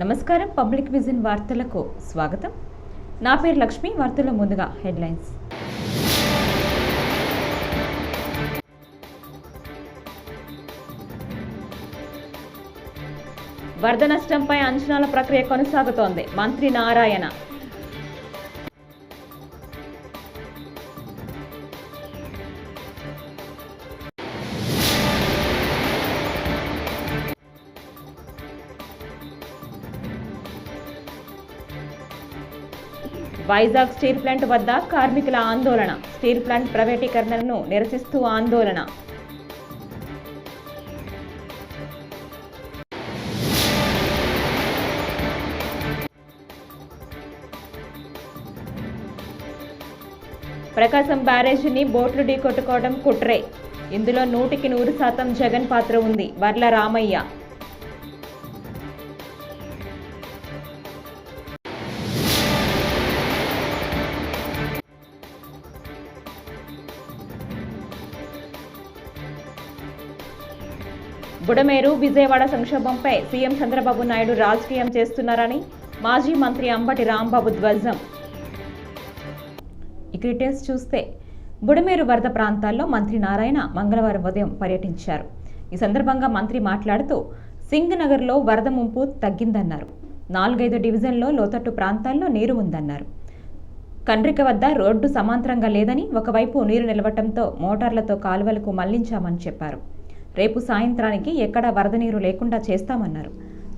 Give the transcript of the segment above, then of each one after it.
నమస్కారం. Public vision వార్తలకు స్వాగతం. నా పేరు లక్ష్మి. వార్తల ముందుగా హెడ్లైన్స్. వరద నష్టంపై అంచనాల ప్రక్రియ కొనసాగుతోంది. మంత్రి నారాయణ. వైజాగ్ స్టీల్ ప్లాంట్ వద్ద కార్మికుల ఆందోళన. స్టీల్ ప్లాంట్ ప్రైవేటీకరణను నిరసిస్తూ ఆందోళన. ప్రకాశం బ్యారేజీని బోట్లు ఢీకొట్టుకోవడం కుట్రే. ఇందులో 100% జగన్ పాత్ర ఉంది. వర్ల రామయ్య. బుడమేరు విజయవాడ సంక్షోభంపై సీఎం చంద్రబాబు నాయుడు రాజకీయం చేస్తున్నారని మాజీ మంత్రి అంబటి రాంబాబు ధ్వజం. ఇక డీటెయిల్స్ చూస్తే, బుడమేరు వరద ప్రాంతాల్లో మంత్రి నారాయణ మంగళవారం ఉదయం పర్యటించారు. ఈ సందర్భంగా మంత్రి మాట్లాడుతూ సింగ్ నగర్లో వరద ముంపు తగ్గిందన్నారు. 4-5 డివిజన్లో లోతట్టు ప్రాంతాల్లో నీరు ఉందన్నారు. కండ్రిక వద్ద రోడ్డు సమాంతరంగా లేదని, ఒకవైపు నీరు నిలవటంతో మోటార్లతో కాలువలకు మళ్లించామని చెప్పారు. రేపు సాయంత్రానికి ఎక్కడా వరద నీరు లేకుండా చేస్తామన్నారు.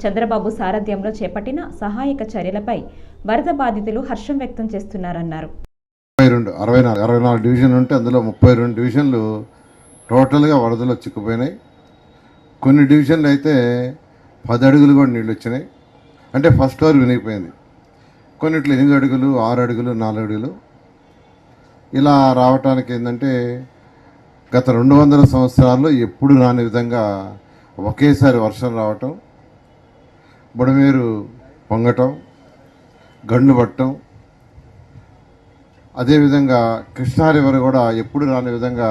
చంద్రబాబు సారథ్యంలో చేపట్టిన సహాయక చర్యలపై వరద బాధితులు హర్షం వ్యక్తం చేస్తున్నారన్నారు. 64 డివిజన్లు ఉంటే అందులో 32 డివిజన్లు టోటల్గా వరదలో చిక్కుపోయినాయి. కొన్ని డివిజన్లు అయితే 10 అడుగులు కూడా నీళ్ళు వచ్చినాయి. అంటే ఫస్ట్ ఫ్లోర్ వినిగిపోయింది. కొన్నిట్లో 8 అడుగులు, 6 అడుగులు, 4 అడుగులు ఇలా రావటానికి ఏంటంటే గత 200 సంవత్సరాల్లో ఎప్పుడు రాని విధంగా ఒకేసారి వర్షం రావటం, బుడమేరు పొంగటం, గండు పట్టడం, అదేవిధంగా కృష్ణా రివర్ కూడా ఎప్పుడు రాని విధంగా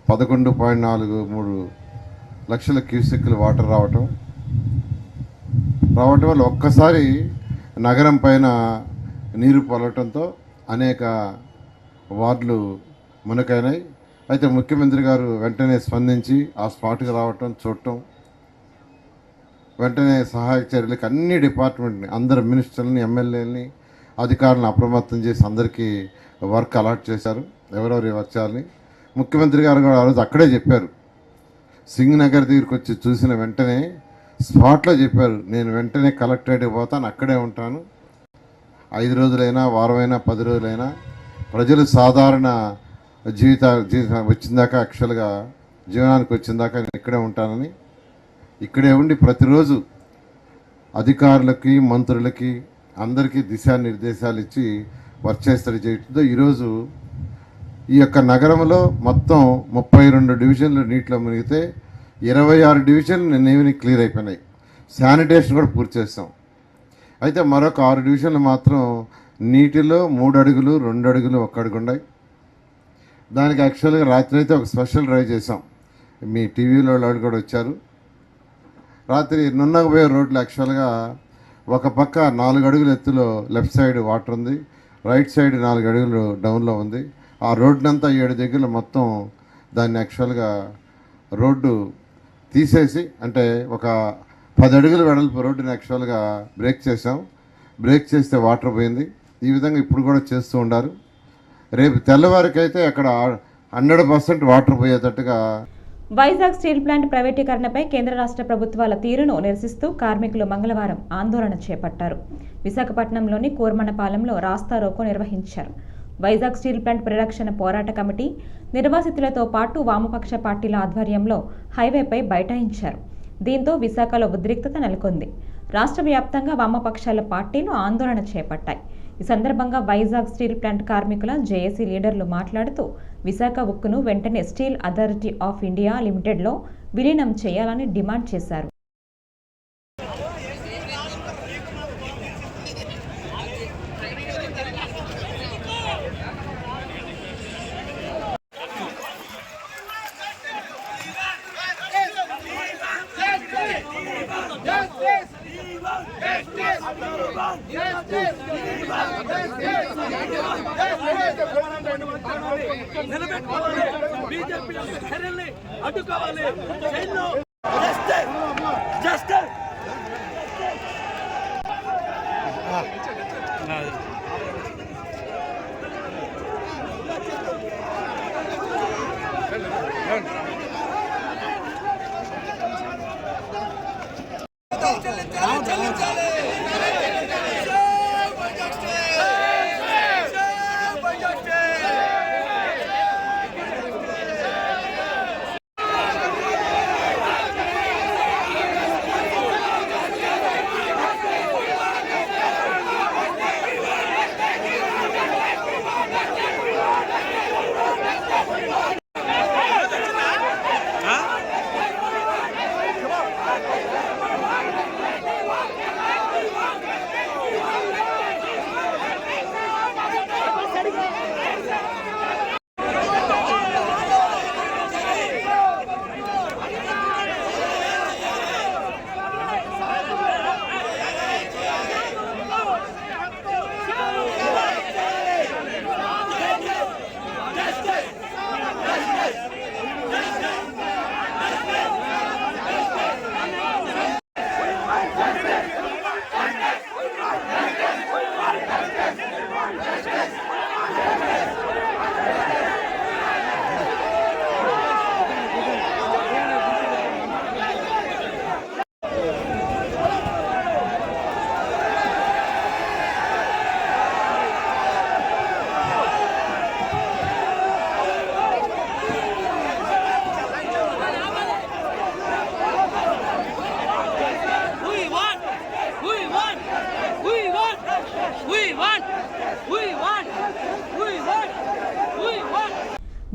11.43 లక్షల క్యూసెక్కులు వాటర్ రావటం వల్ల ఒక్కసారి నగరం పైన నీరు పొలటంతో అనేక వార్డులు మునకైనాయి. అయితే ముఖ్యమంత్రి గారు వెంటనే స్పందించి ఆ స్పాట్కి రావటం, చూడటం, వెంటనే సహాయక చర్యలకు అన్ని డిపార్ట్మెంట్ని, అందరు మినిస్టర్లని, ఎమ్మెల్యేలని, అధికారులను అప్రమత్తం చేసి అందరికీ వర్క్ అలాట్ చేశారు. ఎవరెవరు వర్క్ చేయాలని ముఖ్యమంత్రి గారు కూడా ఆ రోజు అక్కడే చెప్పారు. సింగ్ నగర్ దగ్గరికి వచ్చి చూసిన వెంటనే స్పాట్లో చెప్పారు, నేను వెంటనే కలెక్టరేట్కి పోతాను, అక్కడే ఉంటాను. 5 రోజులైనా, వారమైనా, 10 రోజులైనా ప్రజలు సాధారణ జీవితం వచ్చిందాకా, యాక్చువల్గా జీవనానికి వచ్చిందాకా నేను ఇక్కడే ఉంటానని, ఇక్కడే ఉండి ప్రతిరోజు అధికారులకి, మంత్రులకి, అందరికీ దిశానిర్దేశాలు ఇచ్చి వర్క్ చేయడంతో ఈరోజు ఈ యొక్క నగరంలో మొత్తం 32 డివిజన్లు నీటిలో మునిగితే 26 డివిజన్లు నిన్నేవి క్లియర్ అయిపోయినాయి. శానిటేషన్ కూడా పూర్తి చేస్తాం. అయితే మరొక 6 డివిజన్లు మాత్రం నీటిలో 3 అడుగులు, 2 అడుగులు, 1 అడుగు ఉన్నాయి. దానికి యాక్చువల్గా రాత్రి అయితే ఒక స్పెషల్ డ్రైవ్ చేసాం. మీ టీవీలో వాళ్ళు కూడా వచ్చారు. రాత్రి నున్నగపోయే రోడ్లు యాక్చువల్గా ఒక పక్క 4 అడుగుల ఎత్తులో లెఫ్ట్ సైడ్ వాటర్ ఉంది, రైట్ సైడ్ 4 అడుగులు డౌన్లో ఉంది. ఆ రోడ్నంతా 7 దగ్గర మొత్తం దాన్ని యాక్చువల్గా రోడ్డు తీసేసి, అంటే ఒక 10 అడుగుల వెడల్పు రోడ్డుని యాక్చువల్గా బ్రేక్ చేసాం. బ్రేక్ చేస్తే వాటర్ పోయింది. ఈ విధంగా ఇప్పుడు కూడా చేస్తూ ఉండారు. రేపు తెల్లవారికైతే అక్కడ 100% వాటర్ పోయేటట్టుగా. వైజాగ్ స్టీల్ ప్లాంట్ ప్రైవేటీకరణపై కేంద్ర రాష్ట్ర ప్రభుత్వాల తీరును నిరసిస్తూ కార్మికులు మంగళవారం ఆందోళన చేపట్టారు. విశాఖపట్నంలోని కూర్మనపాలెంలో రాస్తారోకో నిర్వహించారు. వైజాగ్ స్టీల్ ప్లాంట్ పరిరక్షణ పోరాట కమిటీ నిర్వాసితులతో పాటు వామపక్ష పార్టీల ఆధ్వర్యంలో హైవేపై బైఠాయించారు. దీంతో విశాఖలో ఉద్రిక్తత నెలకొంది. రాష్ట్ర వ్యాప్తంగా వామపక్షాల పార్టీలు ఆందోళన చేపట్టాయి. ఈ సందర్భంగా వైజాగ్ స్టీల్ ప్లాంట్ కార్మికుల జేఏసీ లీడర్లు మాట్లాడుతూ విశాఖ ఉక్కును వెంటనే స్టీల్ అథారిటీ ఆఫ్ ఇండియా లిమిటెడ్లో విలీనం చేయాలని డిమాండ్ చేశారు. నిలబెట్టుకోవాలి, బీజేపీ చర్యల్ని అడ్డుకోవాలి.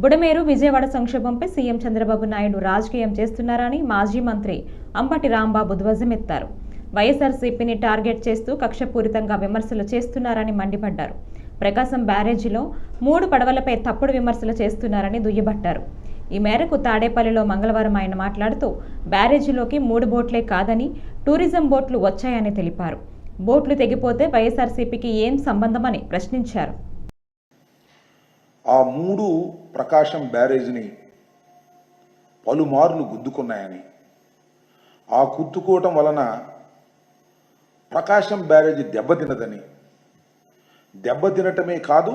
బుడమేరు విజయవాడ సంక్షోభంపై సీఎం చంద్రబాబు నాయుడు రాజకీయం చేస్తున్నారని మాజీ మంత్రి అంబటి రాంబాబు ధ్వజమెత్తారు. వైఎస్ఆర్సీపీని టార్గెట్ చేస్తూ కక్షపూరితంగా విమర్శలు చేస్తున్నారని మండిపడ్డారు. ప్రకాశం బ్యారేజీలో 3 పడవలపై తప్పుడు విమర్శలు చేస్తున్నారని దుయ్యబట్టారు. ఈ మేరకు తాడేపల్లిలో మంగళవారం ఆయన మాట్లాడుతూ బ్యారేజీలోకి 3 బోట్లే కాదని టూరిజం బోట్లు వచ్చాయని తెలిపారు. బోట్లు తెగిపోతే వైఎస్ఆర్సీపీకి ఏం సంబంధమని ప్రశ్నించారు. ఆ 3 ప్రకాశం బ్యారేజ్ని పలుమార్లు గుద్దుకున్నాయని, ఆ గుద్దుకోవటం వలన ప్రకాశం బ్యారేజీ దెబ్బతినదని, దెబ్బతినటమే కాదు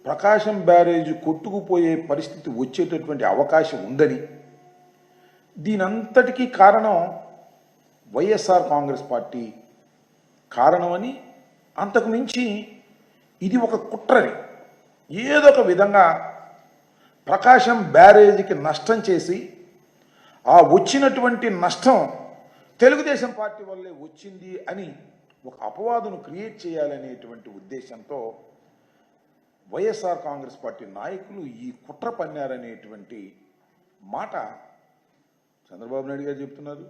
ప్రకాశం బ్యారేజీ కొట్టుకుపోయే పరిస్థితి వచ్చేటటువంటి అవకాశం ఉందని, దీనంతటికీ కారణం వైఎస్ఆర్ కాంగ్రెస్ పార్టీ కారణమని, అంతకు మించి ఇది ఒక కుట్రని, ఏదో ఒక విధంగా ప్రకాశం బ్యారేజీకి నష్టం చేసి ఆ వచ్చినటువంటి నష్టం తెలుగుదేశం పార్టీ వల్లే వచ్చింది అని ఒక అపవాదును క్రియేట్ చేయాలనేటువంటి ఉద్దేశంతో వైఎస్ఆర్ కాంగ్రెస్ పార్టీ నాయకులు ఈ కుట్ర పన్నారనేటువంటి మాట చంద్రబాబు నాయుడు గారు చెప్తున్నారు,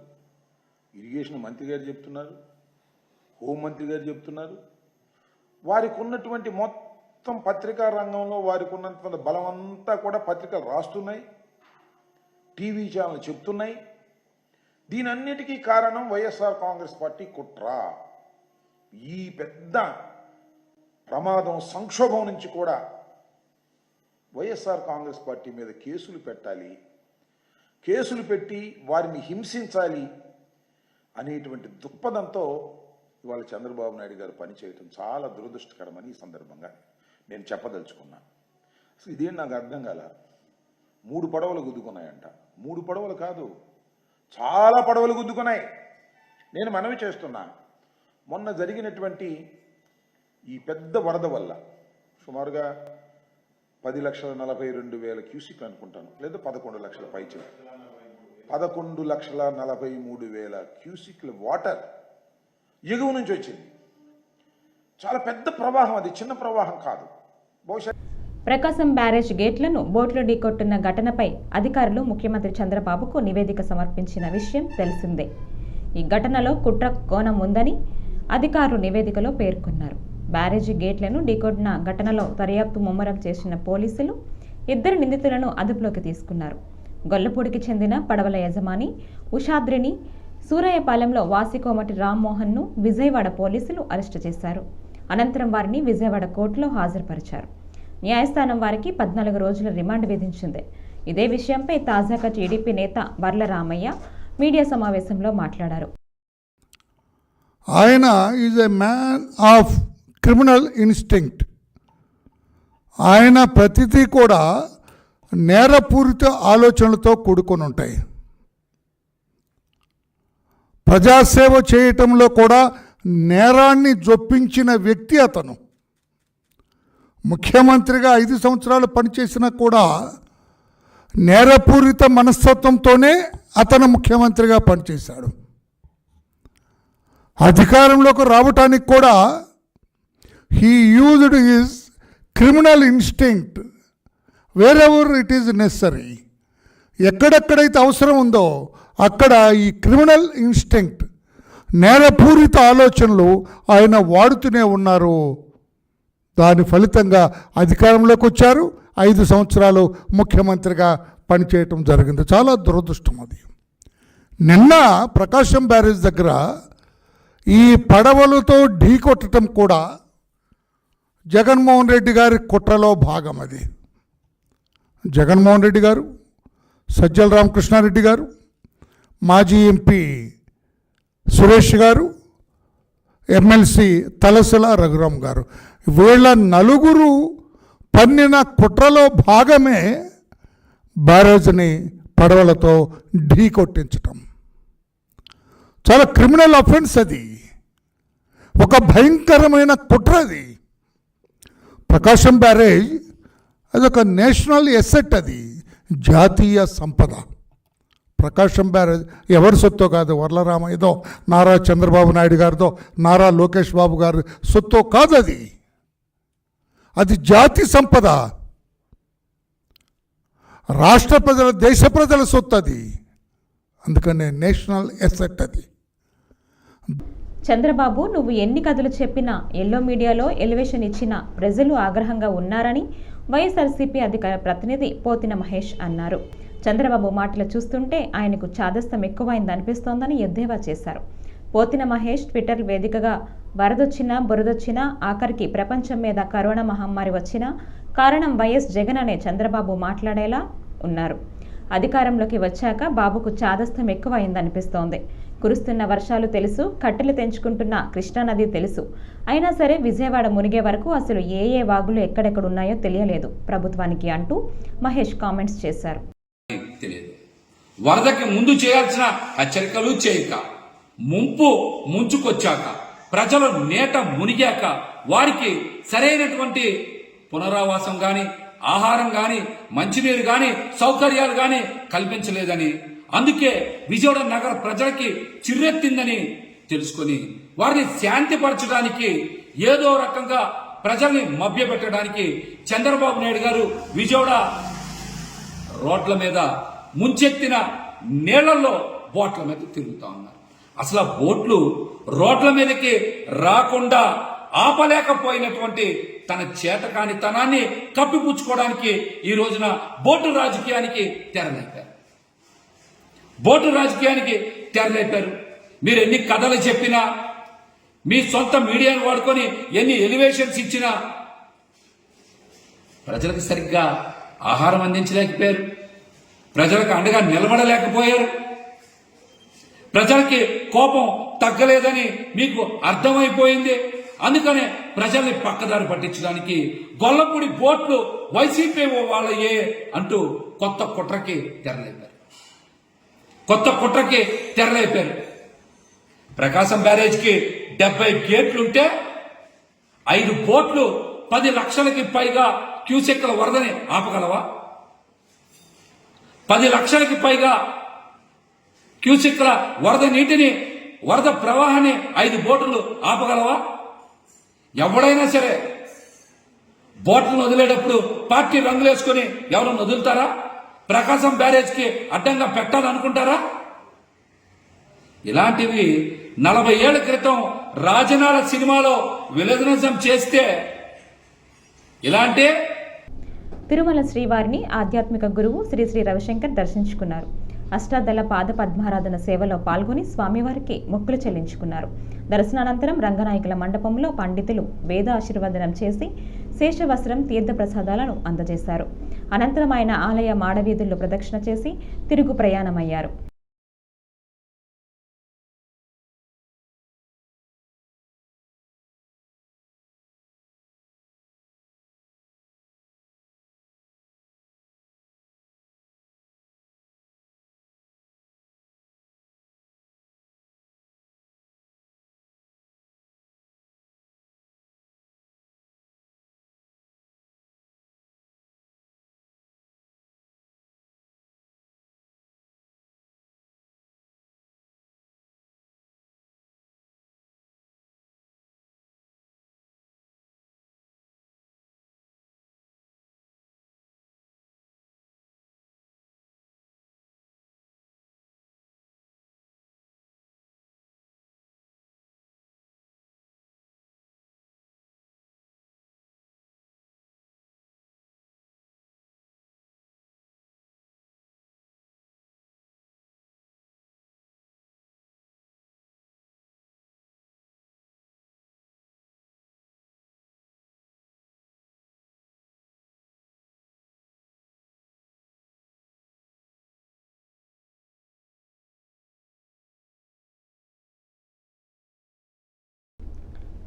ఇరిగేషన్ మంత్రి గారు చెప్తున్నారు, హోంమంత్రి గారు చెప్తున్నారు. వారికి ఉన్నటువంటి మొత్తం పత్రికా రంగంలో వారికి ఉన్నటువంటి బలం అంతా కూడా పత్రికలు రాస్తున్నాయి, టీవీ ఛానల్ చెప్తున్నాయి. దీనన్నిటికీ కారణం వైఎస్ఆర్ కాంగ్రెస్ పార్టీ కుట్ర. ఈ పెద్ద ప్రమాదం సంక్షోభం నుంచి కూడా వైఎస్ఆర్ కాంగ్రెస్ పార్టీ మీద కేసులు పెట్టాలి, కేసులు పెట్టి వారిని హింసించాలి అనేటువంటి దృక్పథంతో ఇవాళ చంద్రబాబు నాయుడు గారు పనిచేయటం చాలా దురదృష్టకరమని ఈ సందర్భంగా నేను చెప్పదలుచుకున్నాను. అసలు ఇదేం నాకు అర్థం కాల. 3 పడవలు గుద్దుకున్నాయంట. 3 పడవలు కాదు, చాలా పడవలు గుద్దుకున్నాయి. నేను మనవి చేస్తున్నా, మొన్న జరిగినటువంటి ఈ పెద్ద వరద వల్ల సుమారుగా 10,42,000 క్యూసిక్ అనుకుంటాను, లేదా 11 లక్షల పైచి 11,43,000 క్యూసిక్ల వాటర్ ఎగువ నుంచి వచ్చింది. చాలా పెద్ద ప్రవాహం, అది చిన్న ప్రవాహం కాదు. బహుశా ప్రకాశం బ్యారేజ్ గేట్లను బోట్లు ఢీకొట్టున్న ఘటనపై అధికారులు ముఖ్యమంత్రి చంద్రబాబుకు నివేదిక సమర్పించిన విషయం తెలిసిందే. ఈ ఘటనలో కుట్ర కోణం ఉందని అధికారులు నివేదికలో పేర్కొన్నారు. బ్యారేజీ గేట్లను ఢీకొట్టిన ఘటనలో దర్యాప్తు ముమ్మరం చేసిన పోలీసులు 2 నిందితులను అదుపులోకి తీసుకున్నారు. గొల్లపూడికి చెందిన పడవల యజమాని ఉషాద్రిని, సూరయ్యపాలెంలో వాసికోమటి రామ్మోహన్ను విజయవాడ పోలీసులు అరెస్టు చేశారు. అనంతరం వారిని విజయవాడ కోర్టులో హాజరుపరిచారు. న్యాయస్థానం వారికి 14 రోజుల రిమాండ్ విధించింది. ఇదే విషయంపై తాజాగా టీడీపీ నేత వర్ల రామయ్య మీడియా సమావేశంలో మాట్లాడారు. ఆయన is a man of criminal instinct. ఆయన ప్రతిదీ కూడా నేరపూరిత ఆలోచనలతో కూడుకొని ఉంటాయి. ప్రజాసేవ చేయటంలో కూడా నేరాన్ని జొప్పించిన వ్యక్తి అతను. ముఖ్యమంత్రిగా 5 సంవత్సరాలు పనిచేసినా కూడా నేరపూరిత మనస్తత్వంతోనే అతను ముఖ్యమంత్రిగా పనిచేశాడు. అధికారంలోకి రావటానికి కూడా he used his criminal instinct wear ever it is necessary. ఎక్కడెక్కడైతే అవసరం ఉందో అక్కడ ఈ క్రిమినల్ ఇన్స్టింక్ట్, నేరపూరిత ఆలోచనలు ఆయన వాడుతూనే ఉన్నారు. దాని ఫలితంగా అధికారంలోకి వచ్చారు. 5 సంవత్సరాలు ముఖ్యమంత్రిగా పనిచేయటం జరిగింది. చాలా దురదృష్టం అది. నిన్న ప్రకాశం బ్యారేజ్ దగ్గర ఈ పడవలతో ఢీకొట్టడం కూడా జగన్మోహన్ రెడ్డి గారి కుట్రలో భాగం. అది జగన్మోహన్ రెడ్డి గారు, సజ్జల రామకృష్ణారెడ్డి గారు, మాజీ ఎంపీ సురేష్ గారు, ఎమ్మెల్సీ తలసల రఘురామ్ గారు, వీళ్ళ నలుగురు పన్నిన కుట్రలో భాగమే బ్యారేజ్ని పడవలతో ఢీ కొట్టించటం. చాలా క్రిమినల్ అఫెన్స్ అది. ఒక భయంకరమైన కుట్ర అది. ప్రకాశం బ్యారేజ్ అదొక నేషనల్ ఎసెట్, అది జాతీయ సంపద. ప్రకాశం బ్యారేజ్ ఎవరి సొత్తో కాదు, వర్లరామయ్యదో, నారా చంద్రబాబు నాయుడు గారిదో, నారా లోకేష్ బాబు గారి సొత్తో కాదు. అది జాతి సంపద. రాష్ట్ర ప్రజల, దేశ ప్రజల సొత్తు అది. అందుకనే నేషనల్ ఎసెట్ అది. చంద్రబాబు, నువ్వు ఎన్ని కథలు చెప్పినా, ఎల్లో మీడియాలో ఎలివేషన్ ఇచ్చినా ప్రజలు ఆగ్రహంగా ఉన్నారని వైఎస్ఆర్సీపీ అధికార ప్రతినిధి పోతిన మహేష్ అన్నారు. చంద్రబాబు మాటలు చూస్తుంటే ఆయనకు చాదస్తం ఎక్కువైందనిపిస్తోందని ఎద్దేవా చేశారు. పోతిన మహేష్ ట్విట్టర్ వేదికగా వరదొచ్చినా బురదొచ్చినా, ఆఖరికి ప్రపంచం మీద కరోనా మహమ్మారి వచ్చినా కారణం వైఎస్ జగన్ అనే చంద్రబాబు మాట్లాడేలా ఉన్నారు. అధికారంలోకి వచ్చాక బాబుకు చాదస్తం ఎక్కువైందనిపిస్తోంది. కురుస్తున్న వర్షాలు తెలుసు, కట్టెలు తెంచుకుంటున్న కృష్ణానది తెలుసు. అయినా సరే విజయవాడ మునిగే వరకు అసలు ఏ వాగులు ఎక్కడెక్కడున్నాయో తెలియలేదు ప్రభుత్వానికి అంటూ మహేష్ కామెంట్స్ చేశారు. తెలియదు. వరదకి ముందు చేయాల్సిన హెచ్చరికలు చేయక, ముంపు ముంచుకొచ్చాక, ప్రజలు నేట మునిగాక వారికి సరైనటువంటి పునరావాసం గాని, ఆహారం గాని, మంచినీరు గాని, సౌకర్యాలు గాని కల్పించలేదని, అందుకే విజయవాడ నగర ప్రజలకి చిర్రెత్తిందని తెలుసుకొని వారిని శాంతిపరచడానికి, ఏదో రకంగా ప్రజల్ని మభ్యపెట్టడానికి చంద్రబాబు నాయుడు గారు విజయవాడ రోడ్ల మీద ముంచెత్తిన నీళ్లలో బోట్ల మీద తిరుగుతా ఉన్నారు. అసలు ఆ బోట్లు రోడ్ల మీదకి రాకుండా ఆపలేకపోయినటువంటి తన చేతకానితనాన్ని కప్పిపుచ్చుకోవడానికి ఈ రోజున బోటు రాజకీయానికి తెరలేపారు. బోటు రాజకీయానికి తెరలేపారు. మీరు ఎన్ని కథలు చెప్పినా, మీ సొంత మీడియాను వాడుకొని ఎన్ని ఎలివేషన్స్ ఇచ్చినా ప్రజలకు సరిగ్గా ఆహారం అందించలేకపోయారు. ప్రజలకు అండగా నిలబడలేకపోయారు. ప్రజలకి కోపం తగ్గలేదని మీకు అర్థమైపోయింది. అందుకనే ప్రజల్ని పక్కదారి పట్టించడానికి గొల్లపూడి బోట్లు వైసీపీ వాళ్ళయే అంటూ కొత్త కుట్రకి తెరలేపారు. ప్రకాశం బ్యారేజ్కి 70 గేట్లుంటే 5 బోట్లు 10 లక్షలకి పైగా క్యూసెక్ల వరదని ఆపగలవా? 10 లక్షలకి పైగా క్యూసెక్ల వరద నీటిని, వరద ప్రవాహాన్ని 5 బోట్లు ఆపగలవా? ఎవడైనా సరే బోట్లను వదిలేటప్పుడు పార్టీ రంగులేసుకుని ఎవరైనా వదులుతారా? ప్రకాశం బ్యారేజ్కి అడ్డంగా పెట్టాలనుకుంటారా? ఇలాంటివి 40 ఏళ్ల క్రితం రాజనాల సినిమాలో విలనిజం చేస్తే ఇలాంటి తిరుమల శ్రీవారిని ఆధ్యాత్మిక గురువు శ్రీ శ్రీ రవిశంకర్ దర్శించుకున్నారు. అష్టాదళ పాద పద్మారాధన సేవలో పాల్గొని స్వామివారికి మొక్కులు చెల్లించుకున్నారు. దర్శనానంతరం రంగనాయకుల మండపంలో పండితులు వేద ఆశీర్వదనం చేసి శేషవస్త్రం తీర్థప్రసాదాలను అందజేశారు. అనంతరం ఆయన ఆలయ మాడవీధుల్లో ప్రదక్షిణ చేసి తిరుగు ప్రయాణమయ్యారు.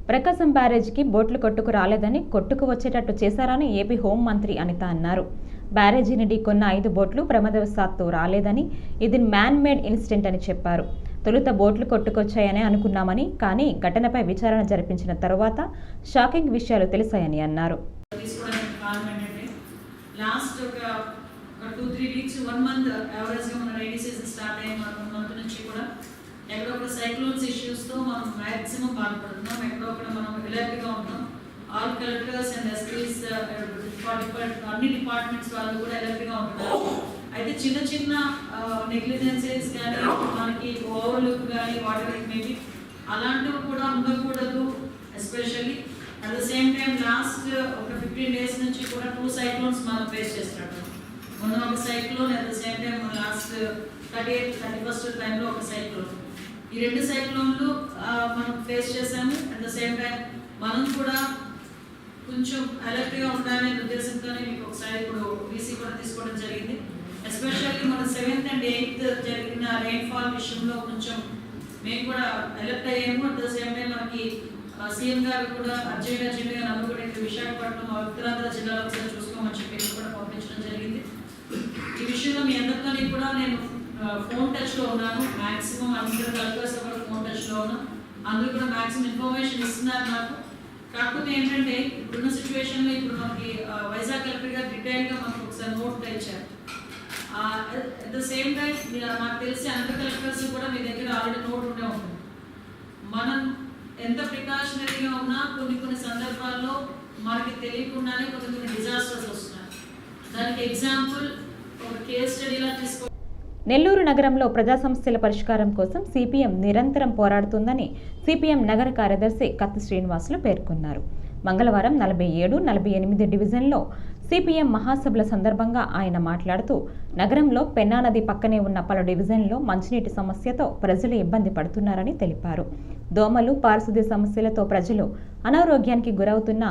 ప్రకాశం బ్యారేజీకి బోట్లు కొట్టుకు రాలేదని కొట్టుకు వచ్చేటట్టు చేశారని ఏపీ హోంమంత్రి అనిత అన్నారు. బ్యారేజీని ఢీకొన్న 5 బోట్లు ప్రమాదవశాత్తు రాలేదని ఇది మ్యాన్ మేడ్ ఇన్సిడెంట్ అని చెప్పారు. తొలుత బోట్లు కొట్టుకొచ్చాయని అనుకున్నామని, కానీ ఘటనపై విచారణ జరిపించిన తరువాత షాకింగ్ విషయాలు తెలిసాయని అన్నారు. లాస్ట్ ఒక 2-3 వీక్స్ 1 మంత్ యావరేజ్గా మన రైనీ సీజన్ స్టార్ట్ అయ్యి మన మంత్ నుంచి కూడా ఎక్కడొక్కడ సైక్లోన్స్ ఇష్యూస్తో మనం మ్యాక్సిమం బాధపడుతున్నాం. ఎక్కడొక్కడ మనం ఎలర్ట్గా ఉన్నాం. ఆల్ కలెక్టర్స్ అండ్ ఎస్పీస్ అన్ని డిపార్ట్మెంట్స్ వాళ్ళు కూడా ఎలర్ట్గా ఉంటున్నారు. అయితే చిన్న చిన్న నెగ్లిజెన్సెస్ కానీ మనకి ఓవర్లుక్ కానీ వాటర్ మేబీ అలాంటివి కూడా ఉండకూడదు. Especially at the same time last ఒక 15 days నుంచి కూడా 2 cyclones మనం ఫేస్ చేస్తున్నాం. మొన్న ఒక cyclone, at the same time last 31st టైంలో ఒక సైక్లోన్. ఈ 2 సైక్లోన్లు మనం ఫేస్ చేసాము. అట్ ద సేమ్ టైం మనం కూడా కొంచెం అలర్ట్గా ఉండాలనే ఉద్దేశంతోనే మీకు ఒకసారి ఇప్పుడు వీసీ కూడా తీసుకోవడం జరిగింది. ఎస్పెషల్లీ మన 7th and 8th జరిగిన రెయిన్ఫాల్ విషయంలో కొంచెం మేము కూడా అలర్ట్ అయ్యాము. అట్ ద సేమ్ టైం మనకి సీఎం గారు కూడా అర్జెంట్గా నన్ను కూడా ఇక్కడ విశాఖపట్నం ఉత్తరాంధ్ర జిల్లాలో ఒకసారి చూసుకోమని చెప్పి కూడా పంపించడం జరిగింది. ఈ విషయంలో మీ అందరితో కూడా నేను ఫోన్ టచ్లో ఉన్నాను. మ్యాక్సిమం అందరూ కలెక్టర్స్ కూడా ఫోన్ టచ్లో ఉన్నాం. అందరూ కూడా మ్యాక్సిమం ఇన్ఫర్మేషన్ ఇస్తున్నారు నాకు. కాకపోతే ఏంటంటే ఇప్పుడున్న సిచ్యువేషన్లో ఇప్పుడు మనకి వైజాగ్ కలెక్టర్ గారు డీటెయిల్గా మనకు ఒకసారి నోట్ ఇచ్చారు. అట్ ద సేమ్ టైం నాకు తెలిసి అందరు కలెక్టర్స్ కూడా మీ దగ్గర ఆల్రెడీ నోట్ ఉండే ఉంటుంది. మనం ఎంత ప్రికాషనరీగా ఉన్నా కొన్ని సందర్భాల్లో మనకి తెలియకుండానే కొన్ని డిజాస్టర్స్ వస్తున్నాయి. దానికి ఎగ్జాంపుల్ ఒక కేస్ స్టడీలా తీసుకో. నెల్లూరు నగరంలో ప్రజా సమస్యల పరిష్కారం కోసం సిపిఎం నిరంతరం పోరాడుతుందని సిపిఎం నగర కార్యదర్శి కత్తి శ్రీనివాసులు పేర్కొన్నారు. మంగళవారం 47, 48 డివిజన్లో సిపిఎం మహాసభల సందర్భంగా ఆయన మాట్లాడుతూ నగరంలో పెన్నా నది పక్కనే ఉన్న పలు డివిజన్లో మంచినీటి సమస్యతో ప్రజలు ఇబ్బంది పడుతున్నారని తెలిపారు. దోమలు, పారిశుద్ధ్య సమస్యలతో ప్రజలు అనారోగ్యానికి గురవుతున్న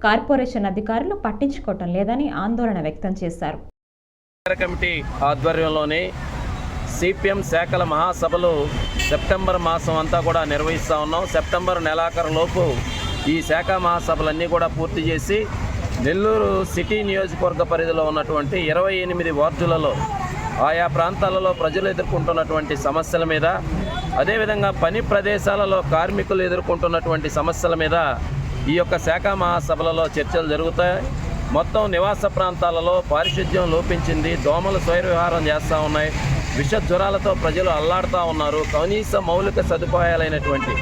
కార్పొరేషన్ అధికారులు పట్టించుకోవటం లేదని ఆందోళన వ్యక్తం చేశారు. కమిటీ ఆధ్వర్యంలోని సిపిఎం శాఖల మహాసభలు సెప్టెంబర్ మాసం అంతా కూడా నిర్వహిస్తూ ఉన్నాం. సెప్టెంబర్ నెలాఖరులోపు ఈ శాఖ మహాసభలన్నీ కూడా పూర్తి చేసి నెల్లూరు సిటీ నియోజకవర్గ పరిధిలో ఉన్నటువంటి 28 వార్డులలో ఆయా ప్రాంతాలలో ప్రజలు ఎదుర్కొంటున్నటువంటి సమస్యల మీద, అదేవిధంగా పని ప్రదేశాలలో కార్మికులు ఎదుర్కొంటున్నటువంటి సమస్యల మీద ఈ యొక్క శాఖ మహాసభలలో చర్చలు జరుగుతాయి. మొత్తం నివాస ప్రాంతాలలో పారిశుద్ధ్యం లోపించింది. దోమలు స్వైరవిహారం చేస్తూ ఉన్నాయి. విష జ్వరాలతో ప్రజలు అల్లాడుతూ ఉన్నారు. కనీస మౌలిక సదుపాయాలైనటువంటి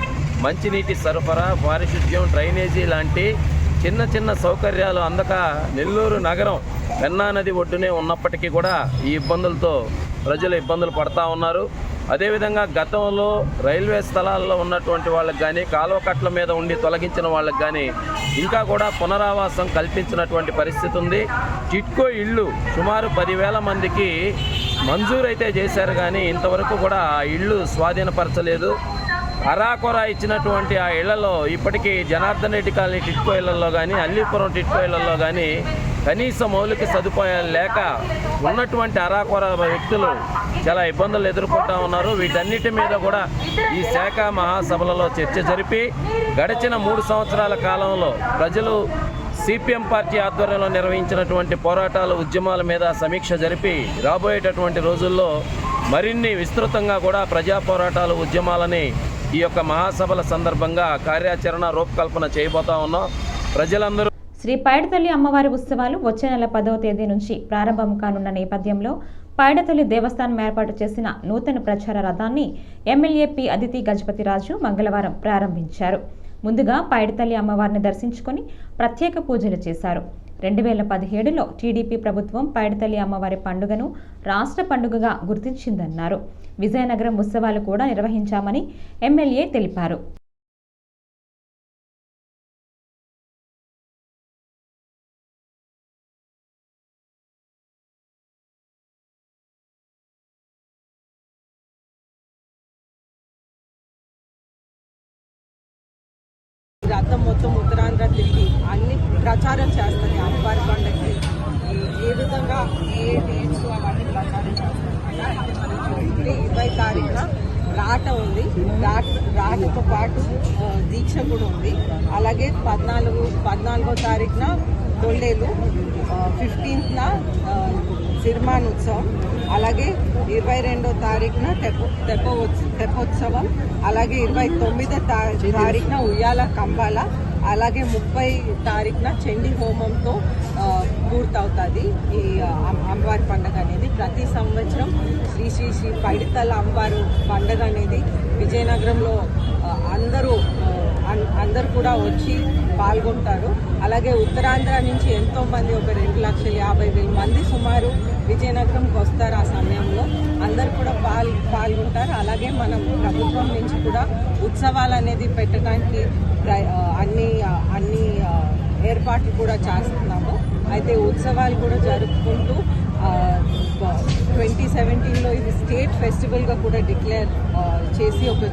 మంచినీటి సరఫరా, పారిశుద్ధ్యం, డ్రైనేజీ లాంటి చిన్న సౌకర్యాలు అందక నెల్లూరు నగరం పెన్నా నది ఒడ్డునే ఉన్నప్పటికీ కూడా ఈ ఇబ్బందులతో ప్రజలు ఇబ్బందులు పడతా ఉన్నారు. అదేవిధంగా గతంలో రైల్వే స్థలాల్లో ఉన్నటువంటి వాళ్ళకి కానీ, కాలువ కట్ల మీద ఉండి తొలగించిన వాళ్ళకి కానీ ఇంకా కూడా పునరావాసం కల్పించినటువంటి పరిస్థితి ఉంది. టిట్కో ఇళ్ళు సుమారు 10,000 మందికి మంజూరైతే చేశారు, కానీ ఇంతవరకు కూడా ఆ ఇళ్ళు స్వాధీనపరచలేదు. అరాకొర ఇచ్చినటువంటి ఆ ఇళ్లలో ఇప్పటికీ జనార్దన్ రెడ్డి కాలనీ టిట్కో ఇళ్లలో కానీ, అల్లీపురం టిట్కో ఇళ్లలో కానీ కనీస మౌలిక సదుపాయాలు లేక ఉన్నటువంటి అరాకొర వ్యక్తులు చాలా ఇబ్బందులు ఎదుర్కొంటూ ఉన్నారు. వీటన్నిటి మీద కూడా ఈ శాఖ మహాసభలలో చర్చ జరిపి గడిచిన 3 సంవత్సరాల కాలంలో ప్రజలు సిపిఎం పార్టీ ఆధ్వర్యంలో నిర్వహించినటువంటి పోరాటాలు, ఉద్యమాల మీద సమీక్ష జరిపి రాబోయేటటువంటి రోజుల్లో మరిన్ని విస్తృతంగా కూడా ప్రజా పోరాటాలు, ఉద్యమాలని ఈ యొక్క మహాసభల సందర్భంగా కార్యాచరణ రూపకల్పన చేయబోతా ఉన్నాం. ప్రజలందరూ శ్రీ పైడితల్లి అమ్మవారి ఉత్సవాలు వచ్చే నెల 10వ తేదీ నుంచి ప్రారంభం కానున్న నేపథ్యంలో పైడితల్లి దేవస్థానం ఏర్పాటు చేసిన నూతన ప్రచార రథాన్ని ఎమ్మెల్యే పి అదితి గజపతిరాజు మంగళవారం ప్రారంభించారు. ముందుగా పైడితల్లి అమ్మవారిని దర్శించుకొని ప్రత్యేక పూజలు చేశారు. 2017లో టీడీపీ ప్రభుత్వం పైడితల్లి అమ్మవారి పండుగను రాష్ట్ర పండుగగా గుర్తించిందన్నారు. విజయనగరం ఉత్సవాలు కూడా నిర్వహించామని ఎమ్మెల్యే తెలిపారు. రథం మొత్తం ఉత్తరాంధ్ర తిరిగి అన్ని ప్రచారం చేస్తుంది. అమ్మవారి పండుగకి ఏ విధంగా ఏ డేట్స్ అవన్నీ ప్రచారం చేస్తారు. అయితే మనం చూస్తే 20 తారీఖున రాట ఉంది. రాటతో పాటు దీక్ష కూడా ఉంది. అలాగే 14వ తారీఖున తొండేలు, 15న సిరిమాన్ ఉత్సవం, అలాగే 22వ తారీఖున తెప్పోత్సవం, అలాగే 29వ తారీఖున ఉయ్యాల కంబాల, అలాగే 30 తారీఖున చండీ హోమంతో పూర్తవుతుంది ఈ అమ్మవారి పండుగ అనేది. ప్రతి సంవత్సరం శ్రీ శ్రీ శ్రీ పైడితల్లి అమ్మవారు పండుగ అనేది విజయనగరంలో అందరూ కూడా వచ్చి పాల్గొంటారు. అలాగే ఉత్తరాంధ్ర నుంచి ఎంతో మంది, ఒక 2,50,000 మంది సుమారు విజయనగరంకి వస్తారు. ఆ సమయంలో అందరు కూడా పాల్గొంటారు. అలాగే మనం ప్రభుత్వం నుంచి కూడా ఉత్సవాలు అనేది పెట్టడానికి అన్ని ఏర్పాట్లు కూడా చేస్తున్నాము. అయితే ఉత్సవాలు కూడా జరుపుకుంటూ 2017లో ఇది స్టేట్ ఫెస్టివల్గా కూడా డిక్లేర్ చేసి ఒక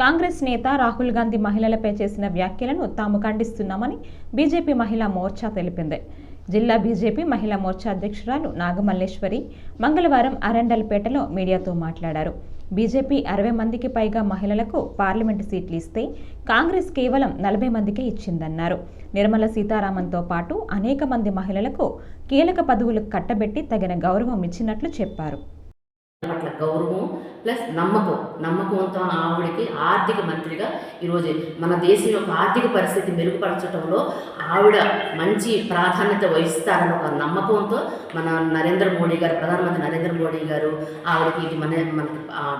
కాంగ్రెస్ నేత రాహుల్ గాంధీ మహిళలపై చేసిన వ్యాఖ్యలను తాము ఖండిస్తున్నామని బీజేపీ మహిళా మోర్చా తెలిపింది. జిల్లా బీజేపీ మహిళా మోర్చా అధ్యక్షురాలు నాగమల్లేశ్వరి మంగళవారం అరండల్పేటలో మీడియాతో మాట్లాడారు. బీజేపీ 60 మందికి పైగా మహిళలకు పార్లమెంటు సీట్లు ఇస్తే కాంగ్రెస్ కేవలం 40 మందికే ఇచ్చిందన్నారు. నిర్మలా సీతారామన్తో పాటు అనేక మంది మహిళలకు కీలక పదవులు కట్టబెట్టి తగిన గౌరవం ఇచ్చినట్లు చెప్పారు. పట్ల గౌరవం ప్లస్ నమ్మకంతో ఆవిడకి ఆర్థిక మంత్రిగా ఈరోజు మన దేశం యొక్క ఆర్థిక పరిస్థితి మెరుగుపరచడంలో ఆవిడ మంచి ప్రాధాన్యత వహిస్తారని ఒక నమ్మకంతో మన ప్రధానమంత్రి నరేంద్ర మోడీ గారు ఆవిడకి ఇది మన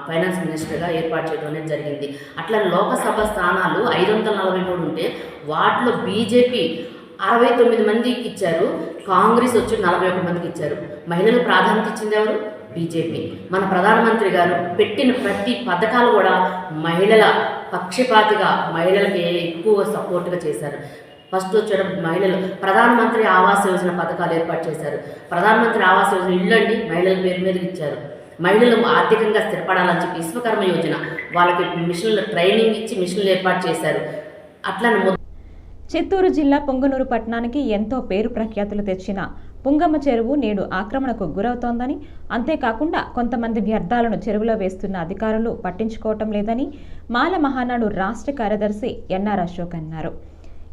ఫైనాన్స్ మినిస్టర్గా ఏర్పాటు చేయడం అనేది జరిగింది. అట్లా లోకసభ స్థానాలు 543 ఉంటే వాటిలో బీజేపీ 69 మందికి ఇచ్చారు, కాంగ్రెస్ వచ్చి 41 మందికి ఇచ్చారు. మహిళలు ప్రాధాన్యత ఇచ్చింది ఎవరు? బీజేపీ. మన ప్రధానమంత్రి గారు పెట్టిన ప్రతి పథకాలు కూడా మహిళల పక్షపాతిగా మహిళలకి ఎక్కువ సపోర్ట్గా చేశారు. ఫస్ట్ వచ్చేటప్పుడు మహిళలు ప్రధానమంత్రి ఆవాస్ యోజన పథకాలు ఏర్పాటు చేశారు. ప్రధానమంత్రి ఆవాస్ యోజన ఇళ్ళండి మహిళల పేరు మీద ఇచ్చారు. మహిళలు ఆర్థికంగా స్థిరపడాలని చెప్పి విశ్వకర్మ యోజన వాళ్ళకి మిషన్లు ట్రైనింగ్ ఇచ్చి మిషన్లు ఏర్పాటు చేశారు. అట్లా చిత్తూరు జిల్లా పొంగనూరు పట్టణానికి ఎంతో పేరు ప్రఖ్యాతులు తెచ్చిన పుంగమ్మ చెరువు నేడు ఆక్రమణకు గురవుతోందని, అంతేకాకుండా కొంతమంది వ్యర్థాలను చెరువులో వేస్తున్న అధికారులు పట్టించుకోవటం లేదని మాల మహానాడు రాష్ట్ర కార్యదర్శి ఎన్ఆర్ అశోక్ అన్నారు.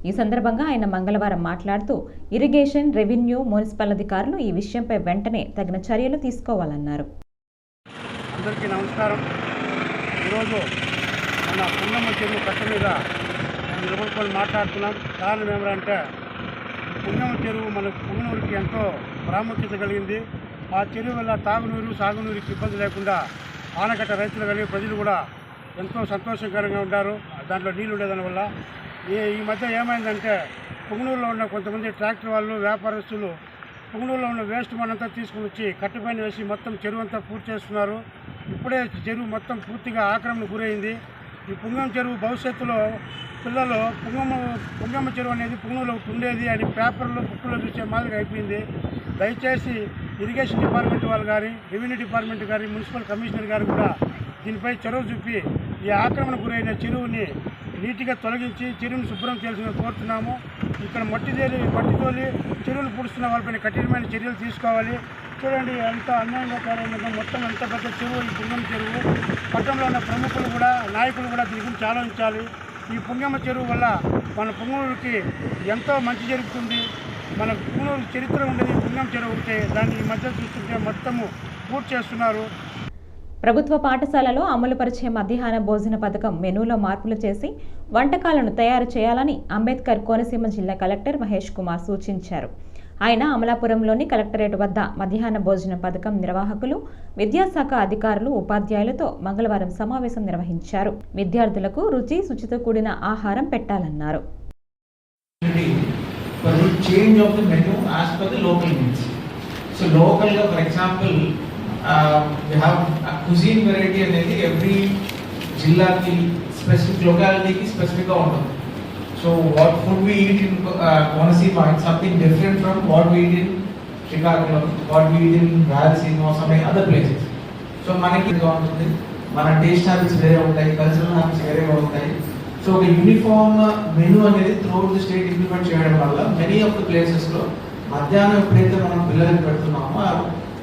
ఈ సందర్భంగా ఆయన మంగళవారం మాట్లాడుతూ ఇరిగేషన్, రెవెన్యూ, మున్సిపల్ అధికారులు ఈ విషయంపై వెంటనే తగిన చర్యలు తీసుకోవాలన్నారు. అందరికీ నమస్కారం. ఈరోజు మన పుంగమ్మ చెరువు కట్ట మీద నిలబడుకొని మాట్లాడుతున్నాం. కారణం ఏమంటే పుంగమ్మ చెరువు మన పుంగనూరుకి ఎంతో ప్రాముఖ్యత కలిగింది. ఆ చెరువు వల్ల తాగునీరు, సాగునీరుకి ఇబ్బంది లేకుండా ఆనకట్ట రైతులు కలిగి ప్రజలు కూడా ఎంతో సంతోషకరంగా ఉంటారు. దాంట్లో నీళ్ళు ఉండేదాని వల్ల ఈ మధ్య ఏమైందంటే పుంగనూరులో ఉన్న కొంతమంది ట్రాక్టర్ వాళ్ళు, వ్యాపారస్తులు పుంగనూరులో ఉన్న వేస్ట్ మనంతా తీసుకుని వచ్చి కట్టెపైన వేసి మొత్తం చెరువు అంతా పూర్తి చేస్తున్నారు. ఇప్పుడే చెరువు మొత్తం పూర్తిగా ఆక్రమణకు గురైంది. ఈ పుంగం చెరువు భవిష్యత్తులో పిల్లలు పుంగమ్మ చెరువు అనేది పుంగనూరులో ఒకటి ఉండేది అని పేపర్లో బుక్కులో చూసే మాదిరిగా అయిపోయింది. దయచేసి ఇరిగేషన్ డిపార్ట్మెంట్ వాళ్ళు కానీ, రెవెన్యూ డిపార్ట్మెంట్ కానీ, మున్సిపల్ కమిషనర్ గారు కూడా దీనిపై చొరవ చూపి ఈ ఆక్రమణ గురైన చెరువుని నీటిగా తొలగించి చెరువుని శుభ్రం చేయాల్సిన కోరుతున్నాము. ఇక్కడ మట్టి తోలి చెరువులు పూడుస్తున్న వాళ్ళపైన కఠినమైన చర్యలు తీసుకోవాలి. చూడండి ఎంత అన్యాయంగా తయారైందో, మొత్తం ఎంత పెద్ద చెరువు ఈ పుంగమ్మ చెరువు. పట్టణంలో ఉన్న ప్రముఖులు కూడా, నాయకులు కూడా దీని గురించి ఆలోచించాలి. ఈ పుంగమ్మ చెరువు వల్ల మన పుంగనూరుకి ఎంతో మంచి జరుగుతుంది. మన పుంగనూరు చరిత్ర ఉండేది పుంగమ్మ చెరువు ఉంటే, దాన్ని ఈ మధ్య చూస్తుంటే మొత్తము పూర్తి చేస్తున్నారు. ప్రభుత్వ పాఠశాలలో అమలుపరిచే మధ్యాహ్న భోజన పథకం మెనూలో మార్పులు చేసి వంటకాలను తయారు చేయాలని అంబేద్కర్ కోనసీమ జిల్లా కలెక్టర్ మహేష్ కుమార్ సూచించారు. ఆయన అమలాపురంలోని కలెక్టరేట్ వద్ద మధ్యాహ్న భోజన పథకం నిర్వాహకులు, విద్యాశాఖ అధికారులు, ఉపాధ్యాయులతో మంగళవారం సమావేశం నిర్వహించారు. విద్యార్థులకు రుచి, శుచితో కూడిన ఆహారం పెట్టాలన్నారు. cuisine variety అనేది ఎవ్రీ జిల్లాకి స్పెసిఫిక్ లొకాలిటీకి స్పెసిఫిక్గా ఉంటుంది. So what food we eat in Konaseema it's something different from what we eat in Srikakulam, what we eat in Rayalaseema, some other places. So మనకి ఉంటుంది, మన టేస్ట్ హ్యాబిట్స్ వేరే ఉంటాయి, కల్చరల్ హ్యాబిట్స్ వేరేగా ఉంటాయి. సో ఒక యూనిఫామ్ మెనూ అనేది త్రూఅవుట్ ది స్టేట్ ఇంప్లిమెంట్ చేయడం వల్ల మెనీ ఆఫ్ ది ప్లేసెస్లో మధ్యాహ్నం ఎప్పుడైతే మనం పిల్లలకి పెడుతున్నామో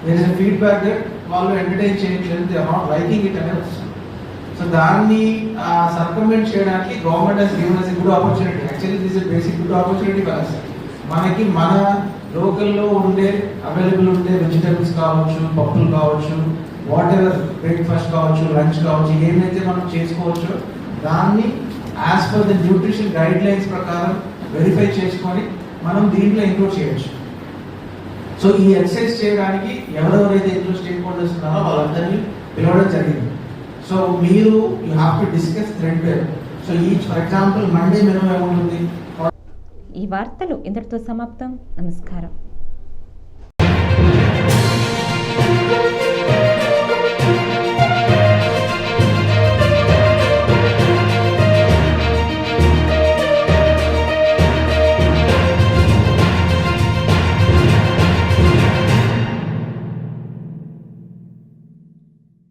there is a feedback that వాళ్ళు ఎంటర్టైన్ చేయట్లేదు, they are not liking it అనేది వస్తుంది. సో దాన్ని సర్కమెంట్ చేయడానికి government has given us a good opportunity. Actually this is basic good opportunity for us. మనకి మన లోకల్లో ఉండే అవైలబుల్ ఉండే వెజిటబుల్స్ కావచ్చు, పప్పులు కావచ్చు, వాట్ ఎవర్ బ్రేక్ఫాస్ట్ కావచ్చు, లంచ్ కావచ్చు, ఏమైతే మనం చేసుకోవచ్చో దాన్ని as per the nutrition guide lines ప్రకారం వెరిఫై చేసుకొని మనం దీంట్లో ఇంక్లూడ్ చేయొచ్చు. సో ఈ ఎక్సర్సైజ్ చేయడానికి ఎవరెవరైతే ఇంట్లో స్టేక్ హోల్డర్స్ ఉన్నారో వాళ్ళందరినీ పిలవడం జరిగింది. సో మీరు యూ హ్యావ్ టు డిస్కస్ థ్రెడ్వేర్. So each for example Monday menu ఏముంటుంది. ఈ వార్తలు ఇంతటితో సమాప్తం. నమస్కారం.